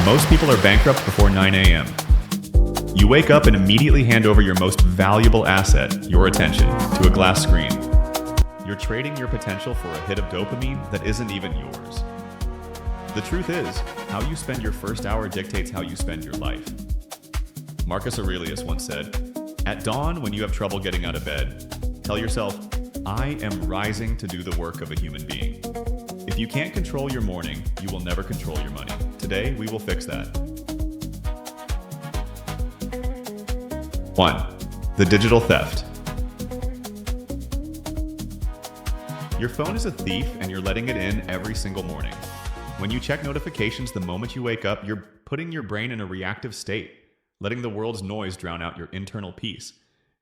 Most people are bankrupt before 9 a.m. You wake up and immediately hand over your most valuable asset, your attention, to a glass screen. You're trading your potential for a hit of dopamine that isn't even yours. The truth is, how you spend your first hour dictates how you spend your life. Marcus Aurelius once said, "At dawn, when you have trouble getting out of bed, tell yourself, I am rising to do the work of a human being." If you can't control your morning, you will never control your money. Today, we will fix that. 1. The digital theft. Your phone is a thief and you're letting it in every single morning. When you check notifications the moment you wake up, you're putting your brain in a reactive state, letting the world's noise drown out your internal peace.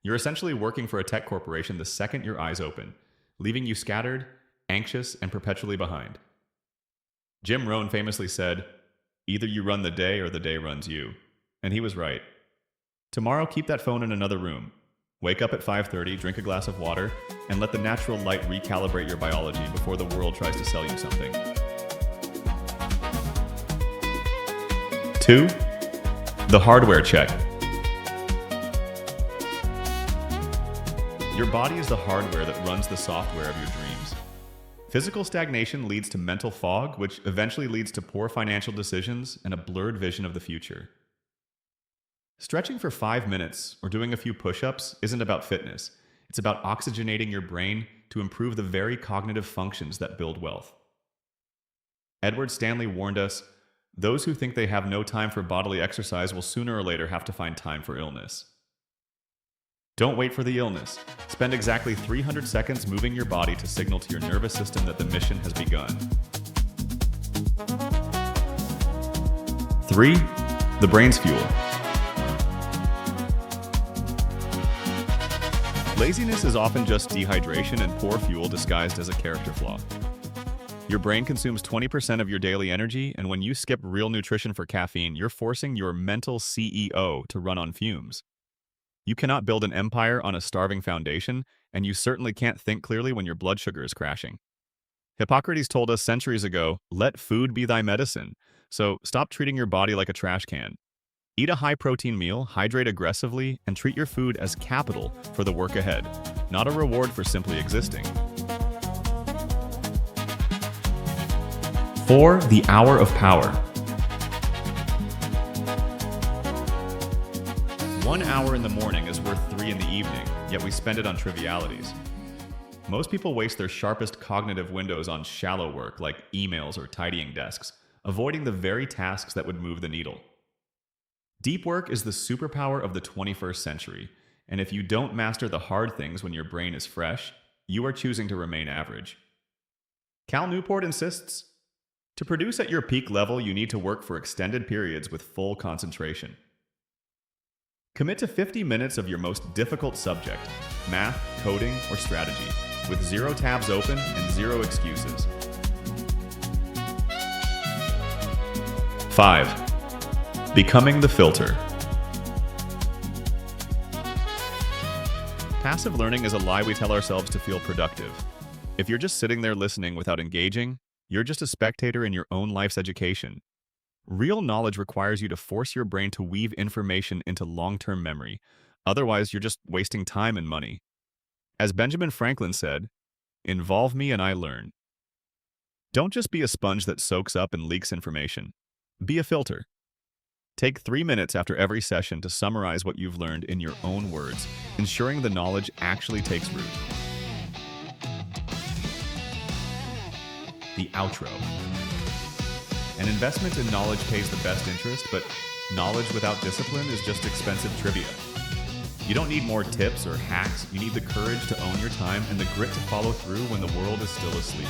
You're essentially working for a tech corporation the second your eyes open, leaving you scattered, anxious, and perpetually behind. Jim Rohn famously said, "Either you run the day or the day runs you." And he was right. Tomorrow, keep that phone in another room. Wake up at 5:30, drink a glass of water, and let the natural light recalibrate your biology before the world tries to sell you something. 2. The hardware check. Your body is the hardware that runs the software of your dreams. Physical stagnation leads to mental fog, which eventually leads to poor financial decisions and a blurred vision of the future. Stretching for 5 minutes or doing a few push-ups isn't about fitness. It's about oxygenating your brain to improve the very cognitive functions that build wealth. Edward Stanley warned us, "Those who think they have no time for bodily exercise will sooner or later have to find time for illness." Don't wait for the illness. Spend exactly 300 seconds moving your body to signal to your nervous system that the mission has begun. 3. The brain's fuel. Laziness is often just dehydration and poor fuel disguised as a character flaw. Your brain consumes 20% of your daily energy, and when you skip real nutrition for caffeine, you're forcing your mental CEO to run on fumes. You cannot build an empire on a starving foundation, and you certainly can't think clearly when your blood sugar is crashing. Hippocrates told us centuries ago, "Let food be thy medicine." So stop treating your body like a trash can. Eat a high-protein meal, hydrate aggressively, and treat your food as capital for the work ahead, not a reward for simply existing. 4. The hour of power. 1 hour in the morning is worth 3 in the evening, yet we spend it on trivialities. Most people waste their sharpest cognitive windows on shallow work like emails or tidying desks, avoiding the very tasks that would move the needle. Deep work is the superpower of the 21st century, and if you don't master the hard things when your brain is fresh, you are choosing to remain average. Cal Newport insists, "To produce at your peak level, you need to work for extended periods with full concentration." Commit to 50 minutes of your most difficult subject, math, coding, or strategy, with 0 tabs open and 0 excuses. 5. Becoming the filter. Passive learning is a lie we tell ourselves to feel productive. If you're just sitting there listening without engaging, you're just a spectator in your own life's education. Real knowledge requires you to force your brain to weave information into long-term memory. Otherwise, you're just wasting time and money. As Benjamin Franklin said, "Involve me and I learn." Don't just be a sponge that soaks up and leaks information. Be a filter. Take 3 minutes after every session to summarize what you've learned in your own words, ensuring the knowledge actually takes root. The outro. An investment in knowledge pays the best interest, but knowledge without discipline is just expensive trivia. You don't need more tips or hacks. You need the courage to own your time and the grit to follow through when the world is still asleep.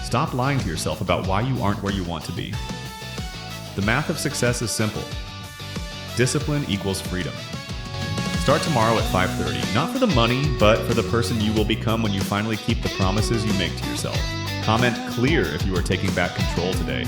Stop lying to yourself about why you aren't where you want to be. The math of success is simple. Discipline equals freedom. Start tomorrow at 5:30, not for the money, but for the person you will become when you finally keep the promises you make to yourself. Comment clear if you are taking back control today.